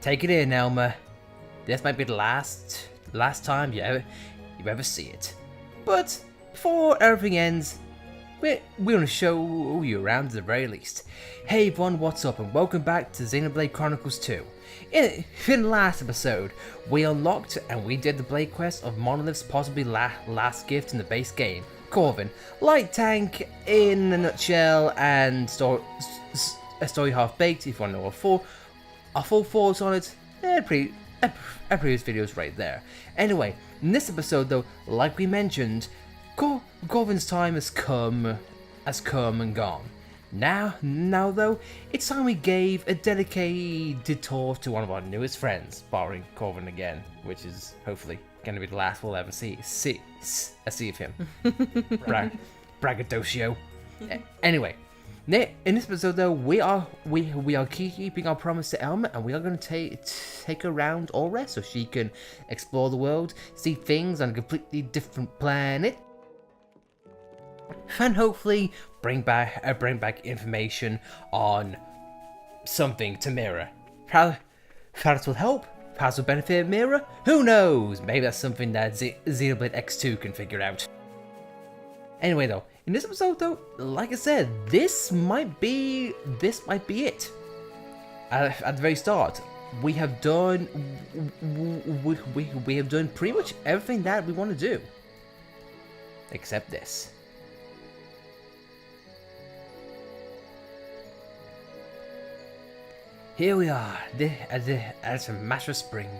Take it in, Elma. This might be the last time you ever see it. But before everything ends, we're gonna show you around at the very least. Hey everyone, what's up, and welcome back to Xenoblade Chronicles 2. In the last episode, we unlocked and we did the Blade quest of Monolith's possibly last gift in the base game, Corvin. Light tank in a nutshell, and a story half baked. If you want to know our full thoughts on it, previous videos right there. Anyway, in this episode though, like we mentioned, Corvin's time has come and gone. Now though, it's time we gave a dedicated tour to one of our newest friends, borrowing Corvin again, which is hopefully going to be the last we'll ever see of him. Braggadocio. Anyway, in this episode though, we are keeping our promise to Elma, and we are going to take her around Alrest so she can explore the world, see things on a completely different planet, and hopefully bring back information on something to Mira. Perhaps will help. Perhaps will benefit Mira. Who knows? Maybe that's something that Xenoblade X2 can figure out. Anyway though, in this episode though, like I said, this might be it. At the very start, we have done pretty much everything that we want to do, except this. Here we are, at a Master Spring.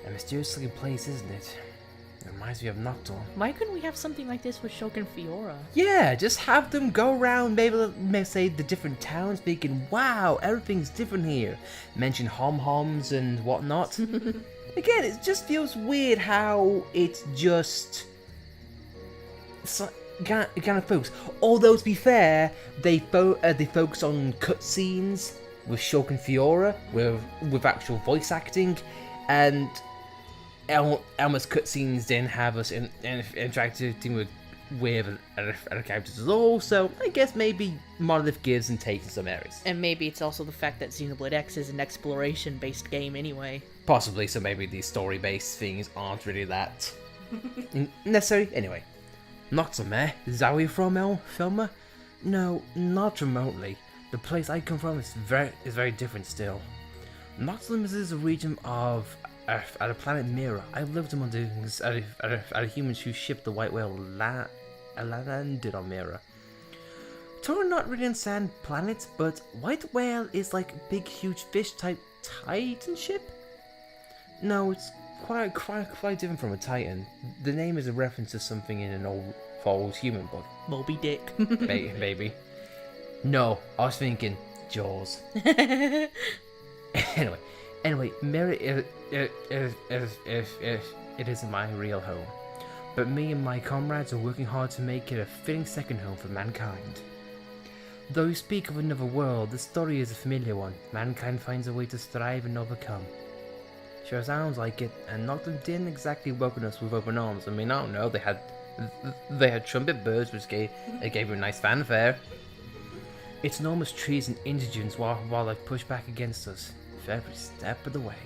A mysterious looking place, isn't it? It reminds me of Nocturne. Why couldn't we have something like this with Shulk and Fiora? Yeah, just have them go around, maybe say the different towns, speaking, wow, everything's different here. Mention hom-homs and whatnot. Again, it just feels weird how it's just... kind of focus. Although to be fair, they focus on cutscenes with Shulk and Fiora, with actual voice acting, and Elma's cutscenes didn't have us interacting with other characters at all. So I guess maybe Monolith gives and takes in some areas. And maybe it's also the fact that Xenoblade X is an exploration-based game anyway. Possibly. So maybe these story-based things aren't really that necessary. Anyway. Nocturne, eh? Is that where you're from, Elma? No, not remotely. The place I come from is very different still. Nocturne is a region of the planet Mira. I've lived among the humans who shipped the white whale landed on Mira. Torna not really understand planets, but white whale is like a big, huge fish type Titan ship. No, it's quite different from a Titan. The name is a reference to something in an old human book. Moby Dick. Maybe. No, I was thinking Jaws. Anyway, Mira it isn't my real home, but me and my comrades are working hard to make it a fitting second home for mankind. Though you speak of another world, the story is a familiar one. Mankind finds a way to strive and overcome. Sure sounds like it, and Nocturne didn't exactly welcome us with open arms. I mean, I don't know, they had trumpet birds, which gave them a nice fanfare. Its enormous trees and indigents wildlife push back against us for every step of the way.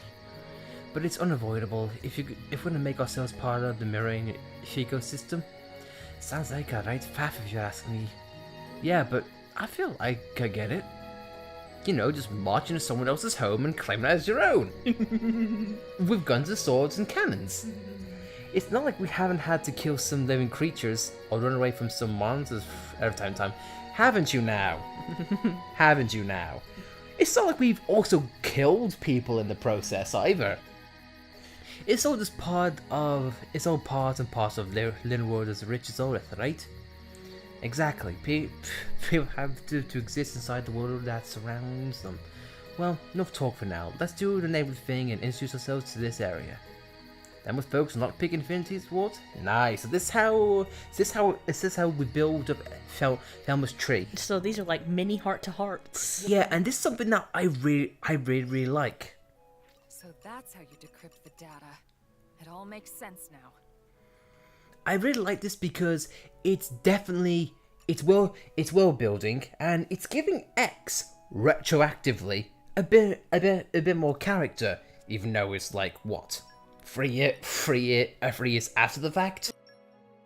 But it's unavoidable if we're gonna make ourselves part of the mirroring ecosystem. Sounds like a right faff if you ask me. Yeah, but I feel like I get it. You know, just march into someone else's home and claim it as your own. With guns and swords and cannons. It's not like we haven't had to kill some living creatures or run away from some monsters every time. Haven't you now? Haven't you now? It's not like we've also killed people in the process either. It's all just part and parcel of living world as rich as Alrest, right? Exactly. People have to exist inside the world that surrounds them. Well, enough talk for now. Let's do the neighborhood thing and introduce ourselves to this area. Then with folks not picking infinities towards? Nice. So is this how we build up Elma's tree? So these are like mini heart-to-hearts. Yeah, and this is something that I really like. So that's how you decrypt the data. It all makes sense now. I really like this because it's definitely it's world building, and it's giving X retroactively a bit more character, even though it's like what, 3 years after the fact.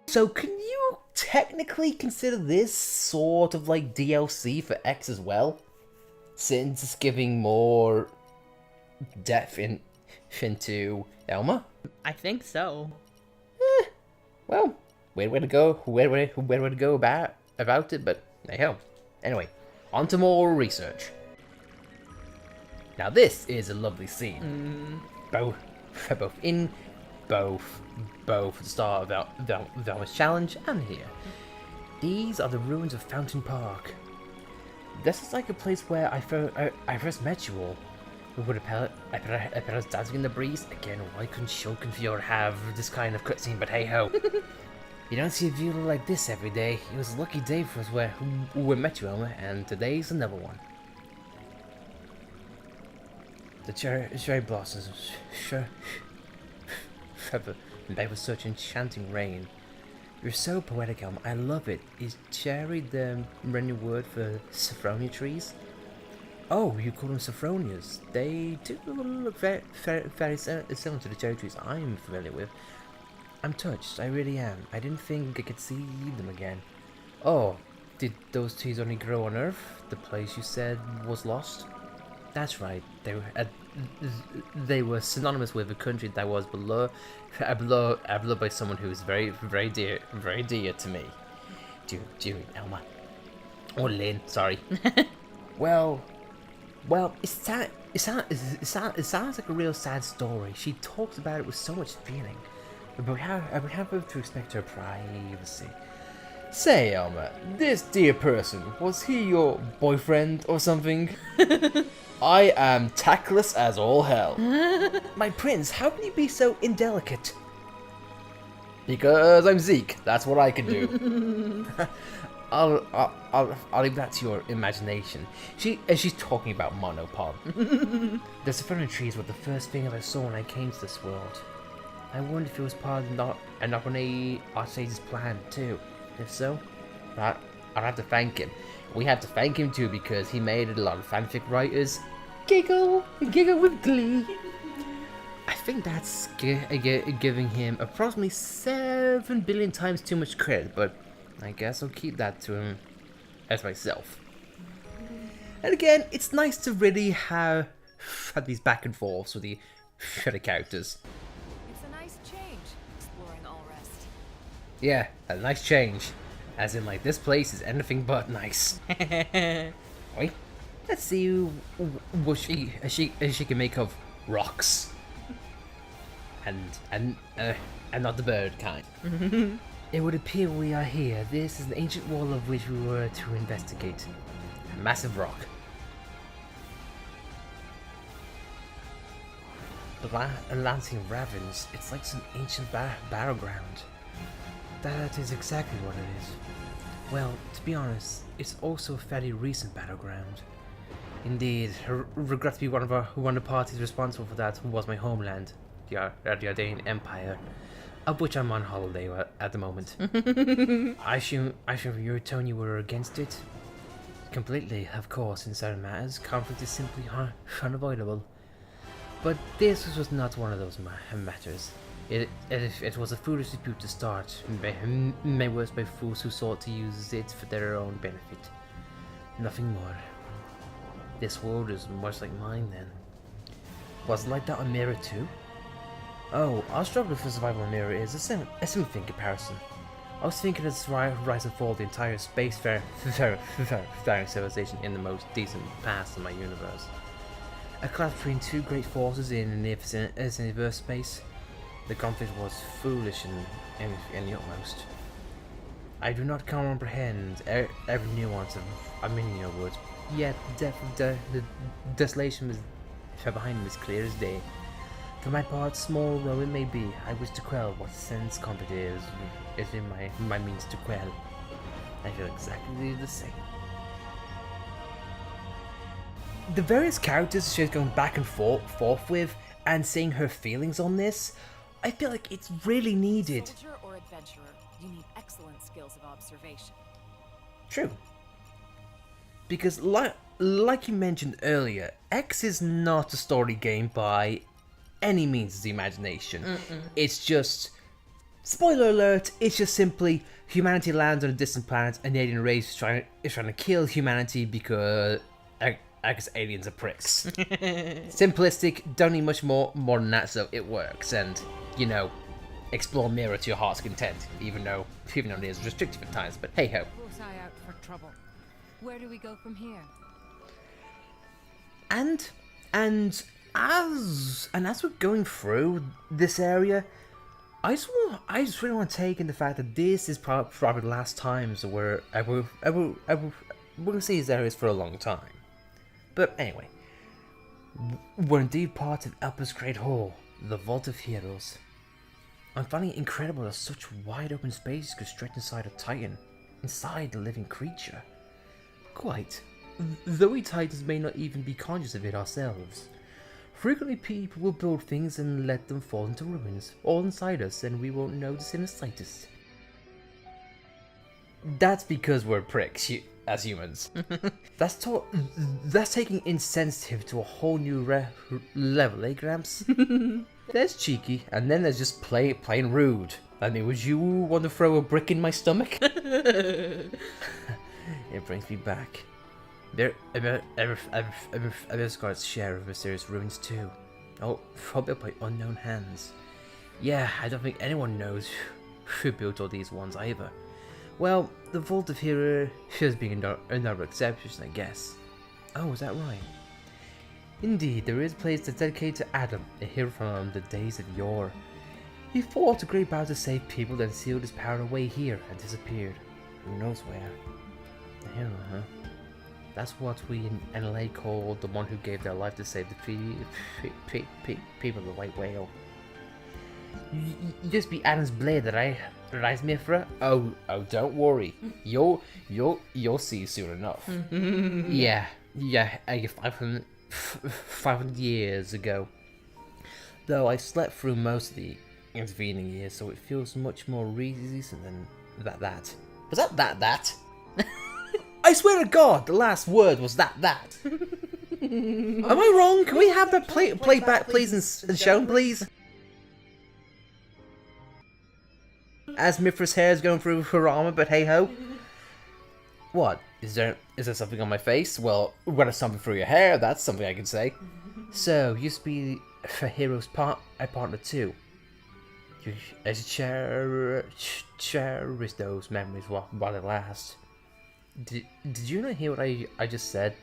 So can you technically consider this sort of like DLC for X as well, since it's giving more depth into Elma? I think so. Well, weird way to go. Weird way to go about it, but hey ho. Anyway, on to more research. Now this is a lovely scene. Both the start of Velma's challenge and here. These are the ruins of Fountain Park. This is like a place where I first met you all. With a pellet dancing in the breeze. Again, why couldn't Shulk and Fjord have this kind of cutscene, but hey ho. You don't see a view like this every day. It was a lucky day for us where we met you, Elma, and today's another one. The cherry blossoms, they were such enchanting rain. You're so poetic, Elma. I love it. Is cherry the Renyu word for saffronia trees? Oh, you call them sophronias. They do look very similar to the cherry trees I'm familiar with. I'm touched, I really am. I didn't think I could see them again. Oh, did those trees only grow on Earth? The place you said was lost? That's right. They were synonymous with a country that was beloved by someone who is very dear to me. Dear Elma. Or Lynn, sorry. Well, it sounds like a real sad story. She talks about it with so much feeling. But we have to respect her privacy. Say, Elma, this dear person, was he your boyfriend or something? I am tactless as all hell. My prince, how can you be so indelicate? Because I'm Zeke, that's what I can do. I'll leave that to your imagination. She's talking about Monopod. The saffron trees were the first thing I saw when I came to this world. I wonder if it was part of Nopone Arsage's plan too. If so, I'll have to thank him. We have to thank him too because he made a lot of fanfic writers giggle with glee. I think that's giving him approximately 7 billion times too much credit, but I guess I'll keep that to him as myself. And again, it's nice to really have these back and forths with the other characters. It's a nice change, exploring Alrest. Yeah, a nice change. As in, like, this place is anything but nice. Wait, let's see what she can make of rocks. And not the bird kind. It would appear we are here. This is an ancient wall of which we were to investigate. A massive rock. Lancing ravens. It's like some ancient battleground. That is exactly what it is. Well, to be honest, it's also a fairly recent battleground. Indeed, regret to be one of the parties responsible for that was my homeland, the Ardanian Empire, of which I'm on holiday at the moment. I assume from your tone you were against it? Completely, of course, in certain matters, conflict is simply unavoidable. But this was not one of those matters. It was a foolish dispute to start, made worse by fools who sought to use it for their own benefit. Nothing more. This world is much like mine then. Was it like that on Mirror too? Oh, our struggle for survival on Mirror is a similar in comparison. I was thinking it's rise and fall of the entire spacefaring civilization in the most decent past of my universe. A clash between two great forces in the universe space. The conflict was foolish in the utmost. I do not comprehend every nuance of many of your words, yet the desolation was behind them as clear as day. For my part, small though it may be, I wish to quell what sense conflict is in my means to quell. I feel exactly the same. The various characters she's going back and forth with and seeing her feelings on this, I feel like it's really needed. Soldier or adventurer, you need excellent skills of observation. True. Because like you mentioned earlier, X is not a story game by any means of the imagination. It's just, spoiler alert, it's just simply humanity lands on a distant planet, an alien race is trying to kill humanity because I guess aliens are pricks. Simplistic, don't need much more than that, so it works. And, you know, explore mirror to your heart's content, even though it is restrictive at times, but hey ho. Close eye out for trouble. Where do we go from here? And as we're going through this area, I just really want to take in the fact that this is probably the last times we're gonna see these areas for a long time. But anyway, we're indeed part of Elpa's Great Hall, the Vault of Heroes. I'm finding it incredible that such wide open space could stretch inside a Titan, inside a living creature. Quite. Though we Titans may not even be conscious of it ourselves. Frequently people will build things and let them fall into ruins, all inside us, and we won't notice in the slightest. That's because we're pricks, as humans. That's taking insensitive to a whole new level, eh, Gramps? There's cheeky, and then there's just plain rude. I mean, would you want to throw a brick in my stomach? It brings me back. I've got its share of mysterious ruins too. Oh, probably by unknown hands. Yeah, I don't think anyone knows who built all these ones either. Well, the Vault of Heroes is being another exception, I guess. Oh, is that right? Indeed, there is a place that's dedicated to Adam, a hero from the days of yore. He fought a great battle to save people, then sealed his power away here and disappeared. Who knows where? A hero, huh? That's what we in LA call the one who gave their life to save the people of the White Whale. You just be Adam's blade, right, Mithra? Oh, don't worry. You'll see soon enough. Yeah, I guess 500 years ago. Though I slept through most of the intervening years, so it feels much more recent than that. Was that? I swear to God, the last word was that. Am I wrong? Can we have that play back, please, and shown, please? As Mithra's hair is going through her armor, but hey ho. What? Is there something on my face? Well, when there's something through your hair, that's something I can say. So, used to be for Heroes partner too. You cherish those memories while they last. Did you not hear what I just said?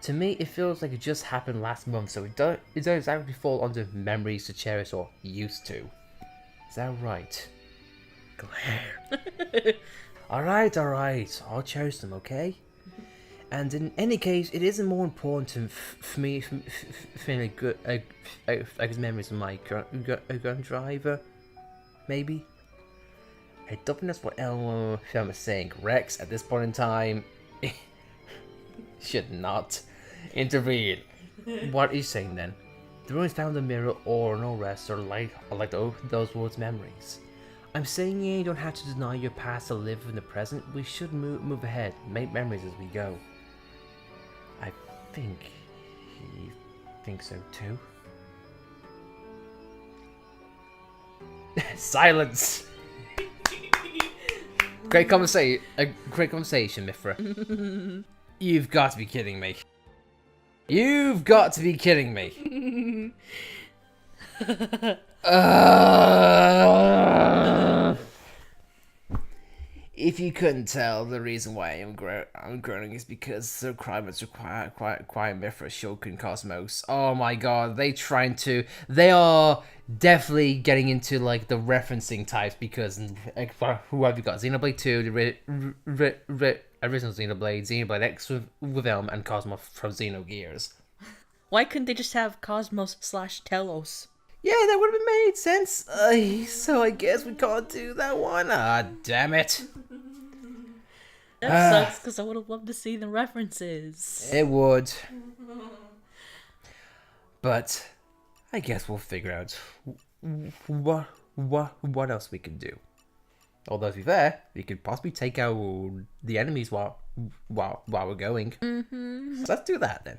To me, it feels like it just happened last month, so it don't exactly fall under memories to cherish or used to. Is that right? Glare. Alright, I'll cherish them, okay? And in any case, it isn't more important for me feeling good, I guess memories of my gun driver, maybe? I don't think that's what Elma is saying. Rex, at this point in time, should not intervene. What are you saying then? The ruins found in the mirror or an Alrest are like those words' memories. I'm saying you don't have to deny your past to live in the present. We should move ahead, make memories as we go. I think he thinks so too. Silence! Great conversation, Mithra. You've got to be kidding me. You've got to be kidding me. If you couldn't tell, the reason why I'm groaning is because the requirements require Mithra, Shulk, Cosmos. Oh my god, they are definitely getting into like the referencing types because who have you got? Xenoblade 2, the original Xenoblade X with Elma, and Cosmos from Xenogears. Why couldn't they just have Cosmos/Telos? Yeah, that would have made sense. So I guess we can't do that one. Ah, damn it. That sucks because I would have loved to see the references. It would. But I guess we'll figure out what else we can do. Although to be fair, we could possibly take out the enemies while we're going. So let's do that then.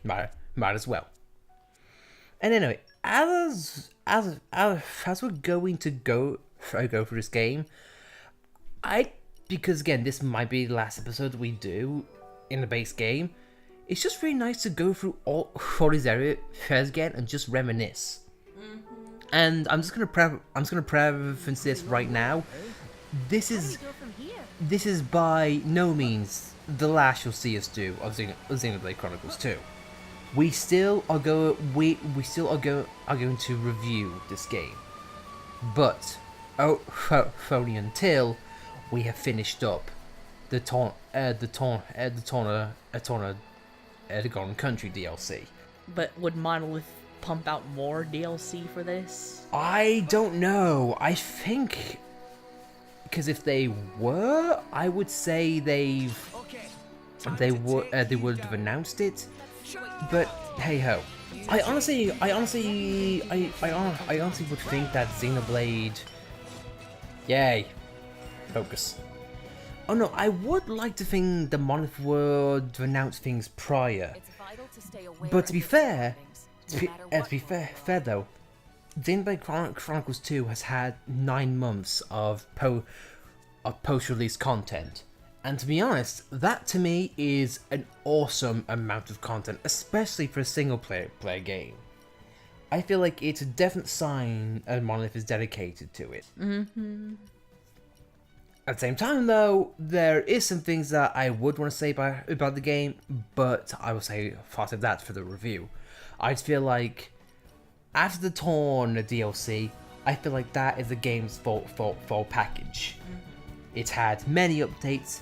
Might as well. And anyway, as we're going to go through this game, because again this might be the last episode we do in the base game. It's just really nice to go through all these areas again and just reminisce. And I'm just gonna preface this right now. This is by no means the last you'll see us do of Xenoblade Chronicles 2. We still are going to review this game, but only until we have finished up the Torna Golden Country DLC. But would Monolith pump out more DLC for this? I don't know. I think because if they were, I would say they would have announced it. But hey ho, I honestly would think that Xenoblade. Yay, focus. Oh no, I would like to think the Monolith would announce things prior. But to be fair, fair though, Xenoblade Chronicles 2 has had 9 months of post-release content. And to be honest, that to me is an awesome amount of content, especially for a single-player game. I feel like it's a definite sign that Monolith is dedicated to it. At the same time, though, there is some things that I would want to say about the game, but I will say part of that for the review. I feel like after the Torna DLC, I feel like that is the game's full package. It's had many updates,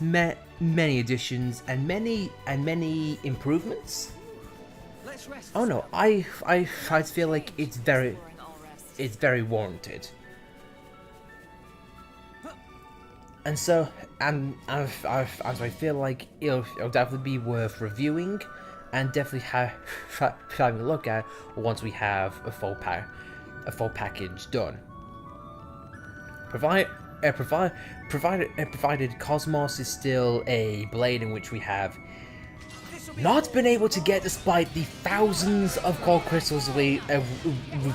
many additions, and many improvements. Oh no, I feel like it's very warranted. And so, and I feel like it'll definitely be worth reviewing, and definitely having a look at once we have a full package done. Provided Cosmos is still a blade in which we have not been able to get, despite the thousands of core crystals we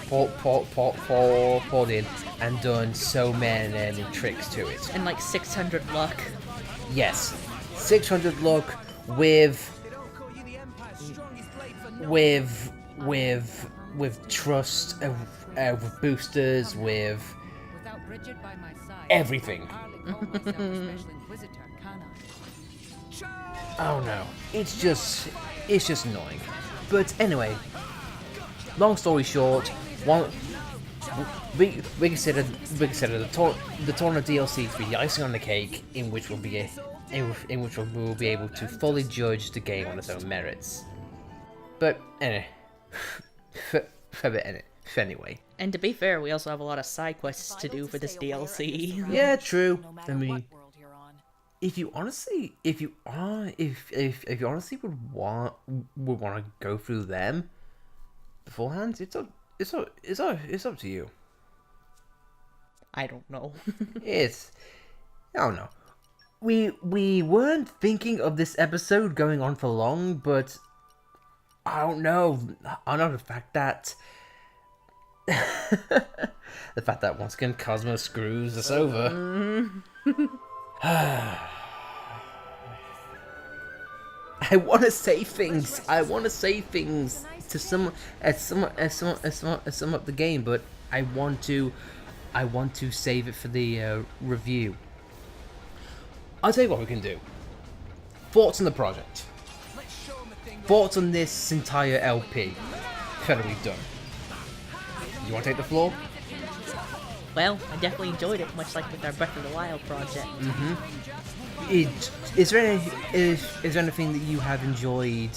poured in and done so many tricks to it. And like 600 luck. Yes, 600 luck with trust, with boosters, with everything. Oh no, it's just annoying. But anyway, long story short, we consider the Torna DLC to be the icing on the cake, in which we'll be able to fully judge the game on its own merits. But anyway, And to be fair, we also have a lot of side quests to do for this DLC. Yeah, true. I mean, if you honestly would want to go through them beforehand, it's up to you. I don't know. I don't know. We weren't thinking of this episode going on for long, but I don't know. The fact that once again Cosmos screws us over. I want to say things to sum up the game, but I want to save it for the review. I'll tell you what we can do. Thoughts on the project. Thoughts on this entire LP that we've done. You want to take the floor? Well, I definitely enjoyed it, much like with our Breath of the Wild project. Is there anything that you have enjoyed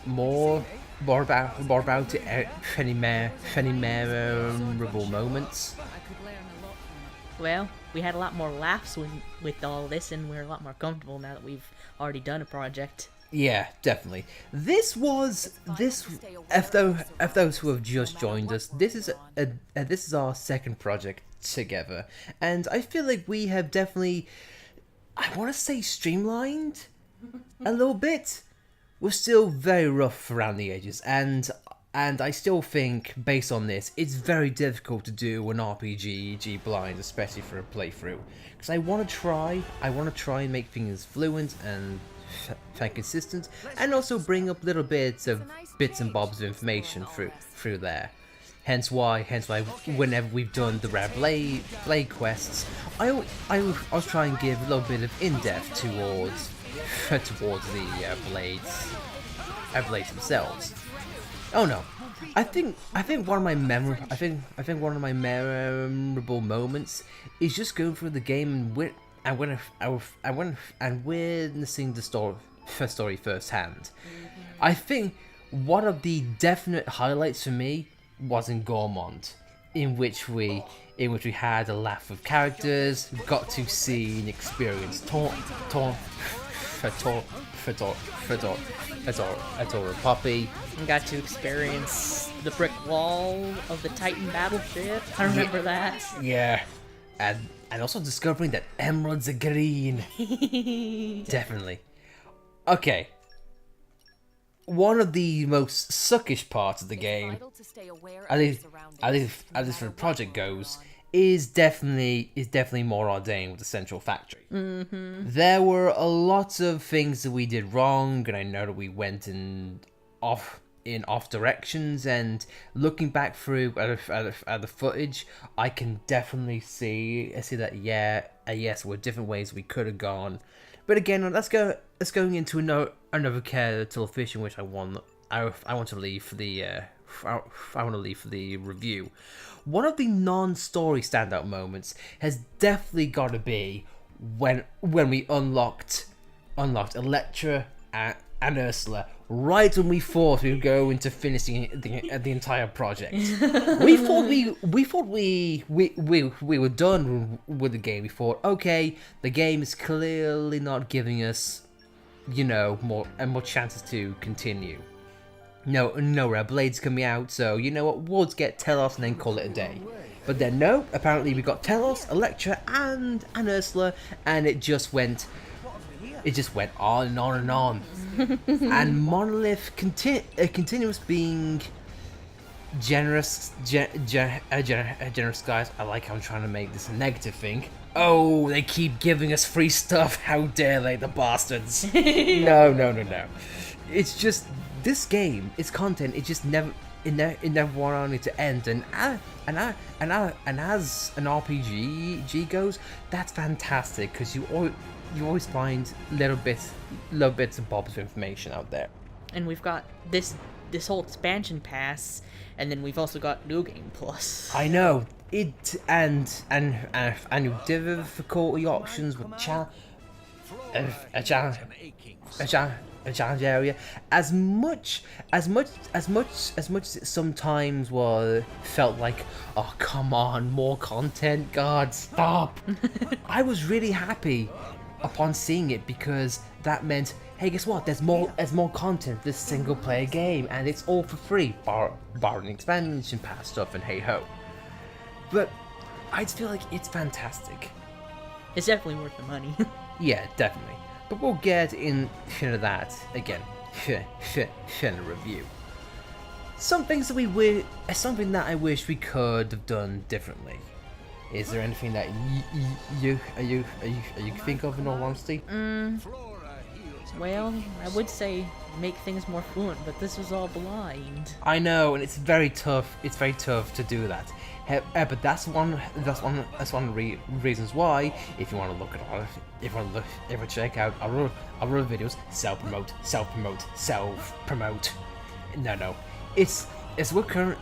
more about it? Any memorable moments? Well, we had a lot more laughs with all this, and we're a lot more comfortable now that we've already done a project. Yeah, definitely. This was this. If those who have just joined us, this is our second project together, and I feel like we have definitely, I want to say, streamlined a little bit. We're still very rough around the edges, and I still think, based on this, it's very difficult to do an RPG blind, especially for a playthrough, because I want to try and make things fluent and consistent, and also bring up little bits and bobs of information through there. Hence why whenever we've done the rare blade quests, I was trying to give a little bit of in-depth towards the blades themselves. Oh no, I think one of my memorable moments is just going through the game and witnessing the story firsthand. I think one of the definite highlights for me was in Gormont, in which we had a laugh with characters, got to see and experience Torna Poppy. And got to experience the brick wall of the Titan battleship. I remember that. Yeah, and also discovering that emeralds are green. Definitely. Okay. One of the most suckish parts of the game, at least for the project goes, is definitely more ordained with the central factory. There were a lot of things that we did wrong, and I know that we went in off directions. And looking back through at the footage, I can definitely see that yes, there were different ways we could have gone. But again, let's go into another kettle of fish, in which I want to leave for the review. One of the non-story standout moments has definitely got to be when we unlocked Electra and Ursula right when we thought we would go into finishing the entire project. we thought we were done with the game. We thought, okay, the game is clearly not giving us, more chances to continue. No rare blades coming out, so you know what, we'll just get Telos and then call it a day. But then no, apparently we got Telos, Electra, and Ursula, and it just went on and on and on. And Monolith continues being generous guys. I like how I'm trying to make this a negative thing. Oh, they keep giving us free stuff. How dare they, the bastards. No. It's just, this game, its content, it just never wanted to end, and as an RPG goes, that's fantastic, because you always find little bits and bobs of information out there. And we've got this whole expansion pass, and then we've also got New Game Plus. I know it, and new difficulty options with a challenge area. As much as it sometimes felt like, oh come on, more content, God, stop. I was really happy upon seeing it, because that meant, hey, guess what? There's more content for this single player game, and it's all for free, barring expansion pass stuff and hey ho. But I just feel like it's fantastic. It's definitely worth the money. Yeah, definitely. But we'll get into that again in a review. Something that I wish we could have done differently. Is there anything that you think of, in all honesty? Well, I would say make things more fluent, but this was all blind. I know, and it's very tough. It's very tough to do that. But that's one of the reasons why, if you want to look at all, if you check out our other videos, self promote. No, it's we're currently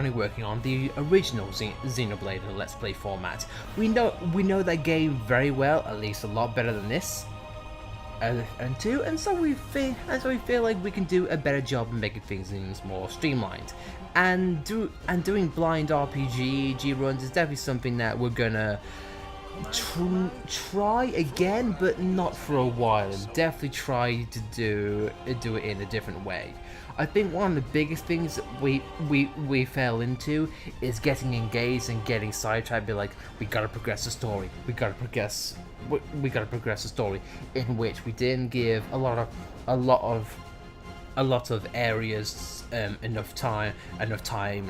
working on the original Xenoblade in a Let's Play format. We know that game very well, at least a lot better than this. And so we feel like we can do a better job of making things more streamlined, and doing blind RPG runs is definitely something that we're gonna try again, but not for a while, and definitely try to do it in a different way. I think one of the biggest things that we fell into is getting engaged and getting sidetracked. Be like, we gotta progress the story. We gotta progress the story, in which we didn't give a lot of areas enough time in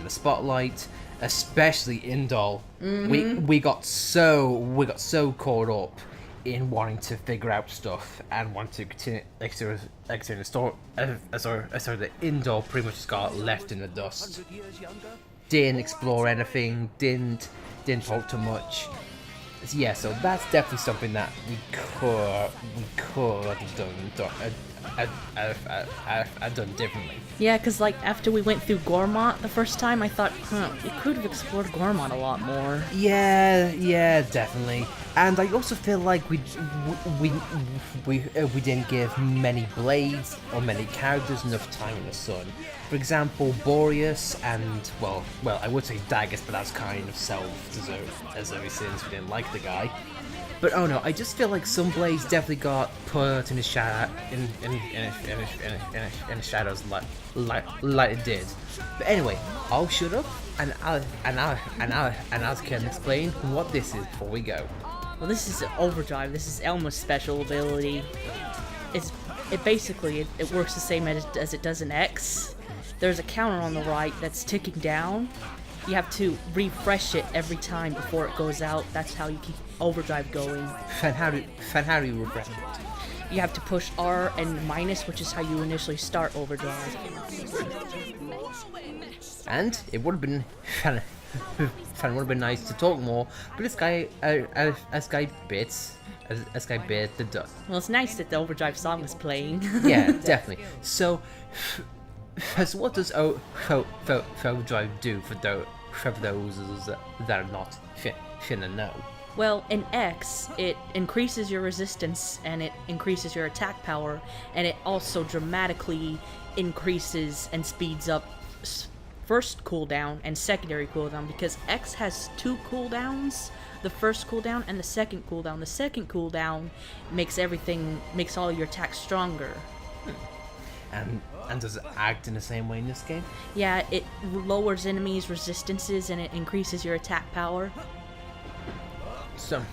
the spotlight, especially Indol. We got so caught up in wanting to figure out stuff and want to continue the story. So the Indol pretty much just got left in the dust. Didn't explore anything. Didn't talk too much. Yeah, so that's definitely something that we could have done differently. Yeah, because like after we went through Gormont the first time, I thought, we could have explored Gormont a lot more. Yeah, definitely. And I also feel like we didn't give many blades or many characters enough time in the sun. For example, Boreas and well, I would say Daggers, but that's kind of self-deserving since we didn't like the guy. But oh no, I just feel like some blades definitely got put in the shadow in the shadows like it did. But anyway, I'll shut up and I'll can explain what this is before we go. Well, this is Overdrive. This is Elma's special ability. It basically works the same as it does in X. There's a counter on the right that's ticking down. You have to refresh it every time before it goes out. That's how you keep Overdrive going. And how do you refresh it? You have to push R and minus, which is how you initially start Overdrive. And it would have been nice to talk more, but this guy bit the dust. Well, it's nice that the Overdrive song is playing. Yeah, definitely. So what does Overdrive do for those that are not finna know? Well, in X, it increases your resistance and it increases your attack power, and it also dramatically increases and speeds up first cooldown and secondary cooldown, because X has two cooldowns, the first cooldown and the second cooldown. The second cooldown makes all your attacks stronger. And does it act in the same way in this game? Yeah, it lowers enemies' resistances and it increases your attack power. So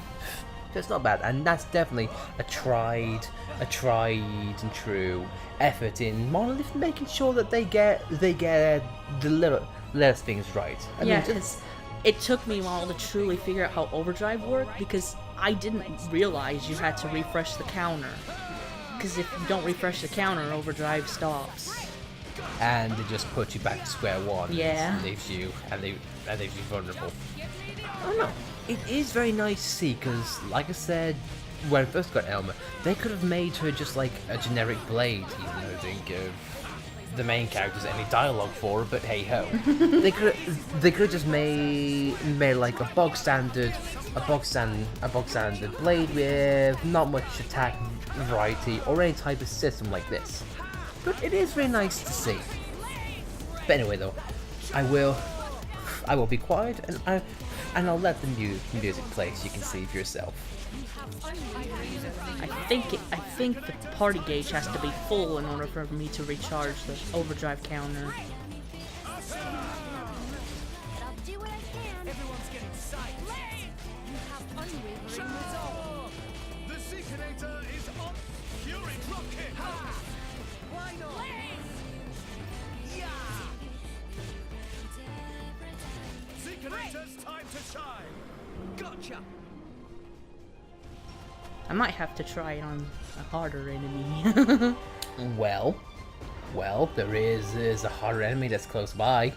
that's not bad, and that's definitely a tried and true effort in Monolith, making sure that they get the little things right. Yeah, because it took me a while to truly figure out how Overdrive worked, because I didn't realize you had to refresh the counter. Because if you don't refresh the counter, Overdrive stops. And it just puts you back to square one. Yeah. And leaves you vulnerable. I don't know. It is very nice to see, because, like I said, when I first got Elma, they could have made her just like a generic blade, even though they didn't give the main characters any dialogue for her, but hey ho. They could have just made like a bog standard blade with not much attack variety or any type of system like this. But it is very nice to see. But anyway though, I will be quiet and I'll let the music play so you can see for yourself. I think the party gauge has to be full in order for me to recharge the Overdrive counter. I might have to try it on a harder enemy. Well, there is a harder enemy that's close by.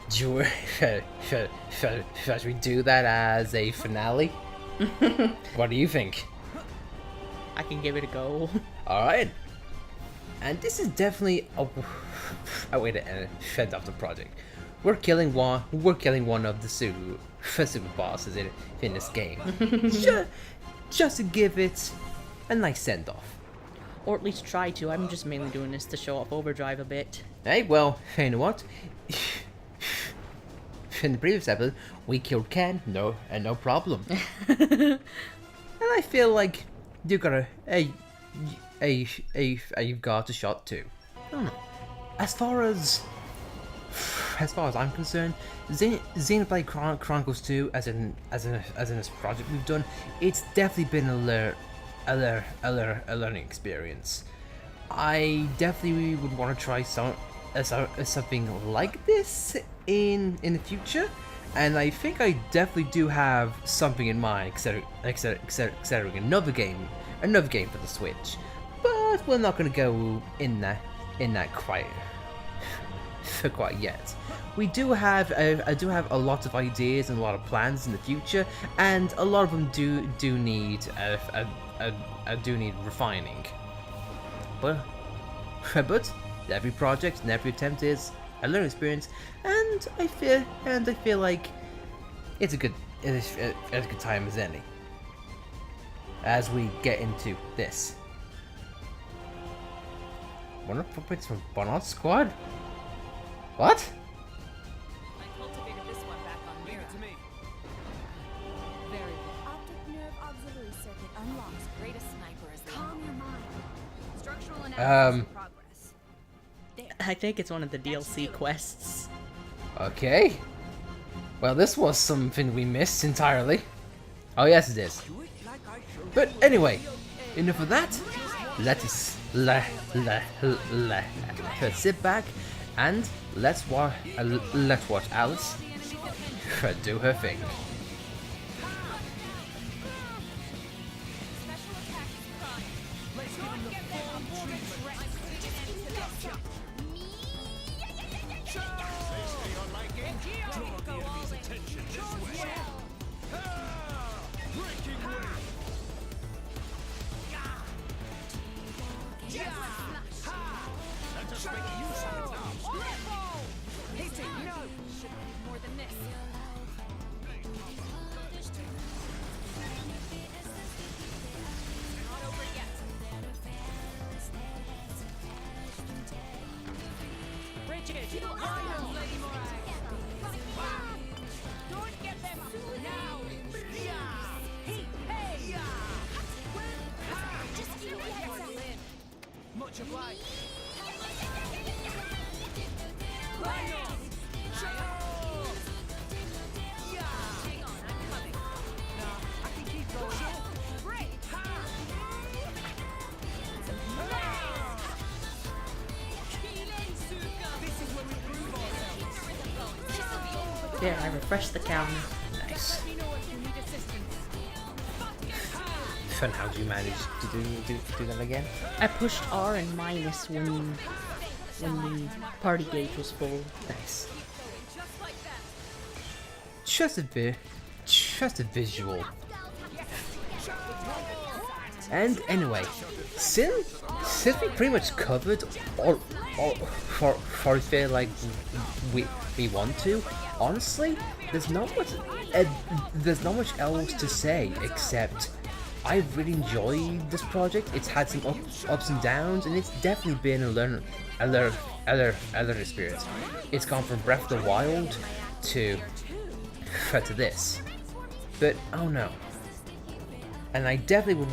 Should we do that as a finale? What do you think? I can give it a go. Alright. And this is definitely a way to fend off the project. We're killing one of the super bosses in this game. just to give it a nice send-off. Or at least try to. I'm just mainly doing this to show off Overdrive a bit. Hey, well, you know what? in the previous episode, we killed Ken, no problem. And I feel like you got you've got a shot too. I don't know. As far as I'm concerned, Xenoblade Chronicles 2, as in this project we've done, it's definitely been a learning experience. I definitely would want to try something like this in the future, and I think I definitely do have something in mind, considering another game for the Switch. But we're not going to go in that quite yet. I do have a lot of ideas and a lot of plans in the future, and a lot of them do need refining. But every project and every attempt is a learning experience, and I feel like it's a good time as any. As we get into this, one of the puppets from Bonnet Squad. What? I cultivated this one back on Mira. To me. Very good. Optic nerve auxiliary circuit unlocks. Greatest sniper is calm your mind. Structural analysis in progress. I think it's one of the DLC quests. Okay. Well, this was something we missed entirely. Oh yes, it is. But anyway, enough of that. Let's sit back and let's watch Alice do her thing. There, I refreshed the counter. Nice. And how do you manage to do that again? I pushed R and minus when the party gauge was full. Nice. Just a visual. And anyway, since we pretty much covered all for I feel like we want to, honestly, there's not much else to say except I've really enjoyed this project. It's had some ups and downs, and it's definitely been a learning experience. It's gone from Breath of the Wild to this, but oh no. And I definitely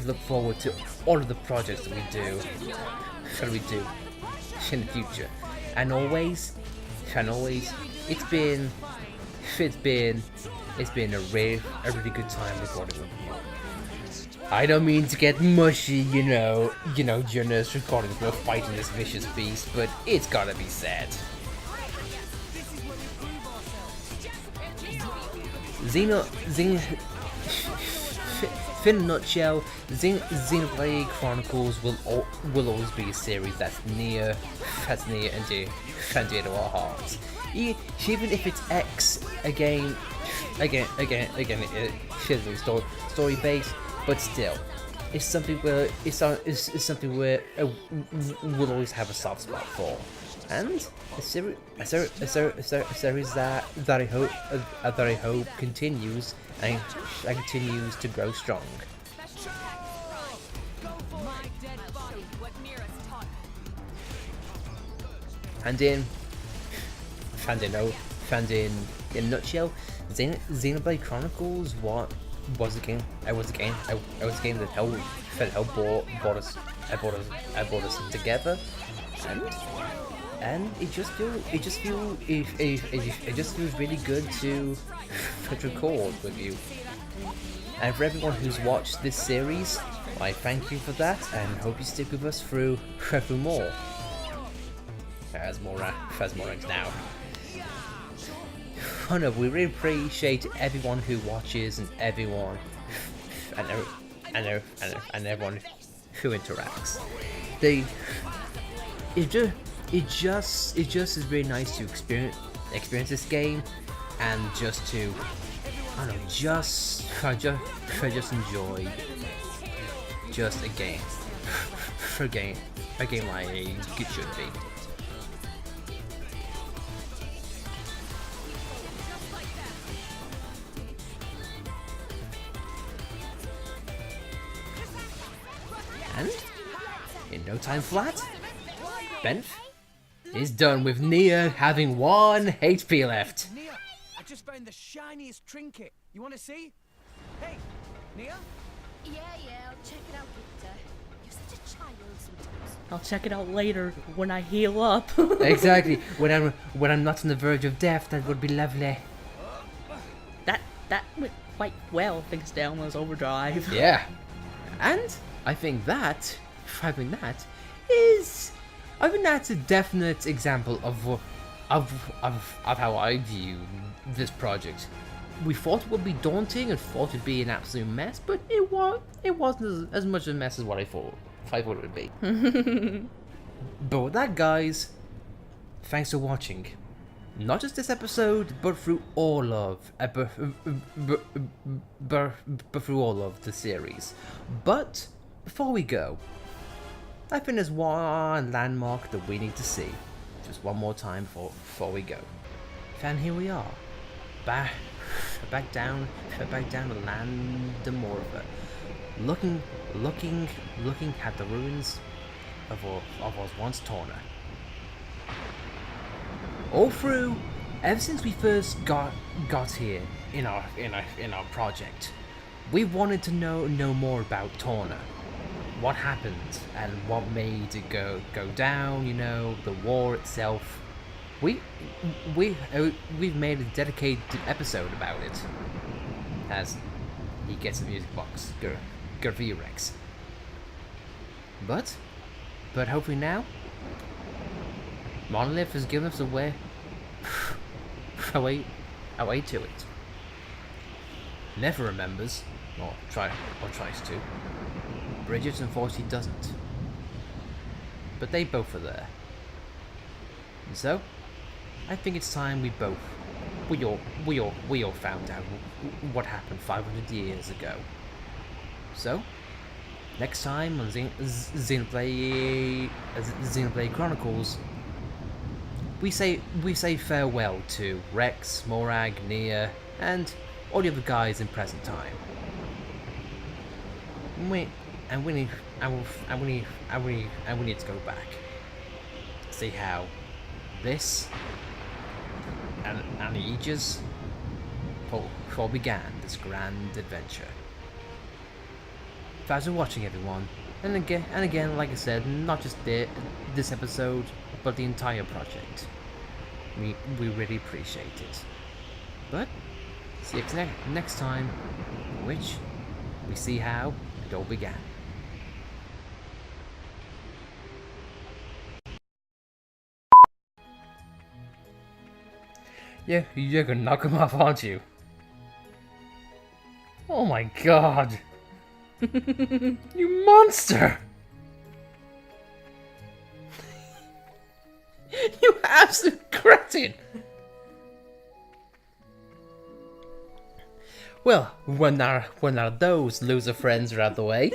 look forward to all of the projects that we do in the future. And always, it's been a really good time recording with you. I don't mean to get mushy, you know, during this recording, we're fighting this vicious beast, but it's gotta be said. In a nutshell, Xenoblade Chronicles will always be a series that's near and dear to our hearts. Even if it's again, it's story based, but still, it's something where we'll always have a soft spot for, and a series that I hope continues and continues to grow strong. And in found in a nutshell, Xenoblade Chronicles was a game. I was a game that brought us together, and it just feels really good to record with you. And for everyone who's watched this series, I thank you for that, and hope you stick with us through more. There's more eggs now. Oh no, we really appreciate everyone who watches and everyone and everyone who interacts. It just is really nice to experience this game, and just to just enjoy just a game like it should be. And in no time flat, Benf is done with Nia having 1 HP left. Nia, I just found the shiniest trinket. You want to see? Hey, Nia? Yeah, I'll check it out, Victor. You're such a child sometimes. I'll check it out later when I heal up. Exactly. When I'm not on the verge of death, that would be lovely. That went quite well thanks to Elma's overdrive. Yeah. And I think that's a definite example of how I view this project. We thought it would be daunting and thought it'd be an absolute mess, but it wasn't as much of a mess as what I thought it would be. But with that, guys, thanks for watching. Not just this episode, but through all of the series. But before we go, I think there's one landmark that we need to see. Just one more time before we go. And here we are. Back down to land of Morva. Looking at the ruins of what was once Torna. All through, ever since we first got here in our project, we wanted to know more about Torna. What happened and what made it go down, the war itself. We've made a dedicated episode about it. As he gets a music box, Rex. But hopefully now, Monolith has given us a way to it. Never remembers, or tries to. Bridget unfortunately doesn't. But they both are there. And so, I think it's time we all found out what happened 500 years ago. So, next time on Xenoblade Chronicles, we say farewell to Rex, Morag, Nia, and all the other guys in present time. We need to go back. See how this and Aegis all began this grand adventure. Thanks for watching, everyone. And again, like I said, not just this episode, but the entire project. We really appreciate it. But see you next time, in which we see how it all began. Yeah, you're gonna knock him off, aren't you? Oh my god! You monster! You absolute cretin! Well, when our those loser friends are out the way,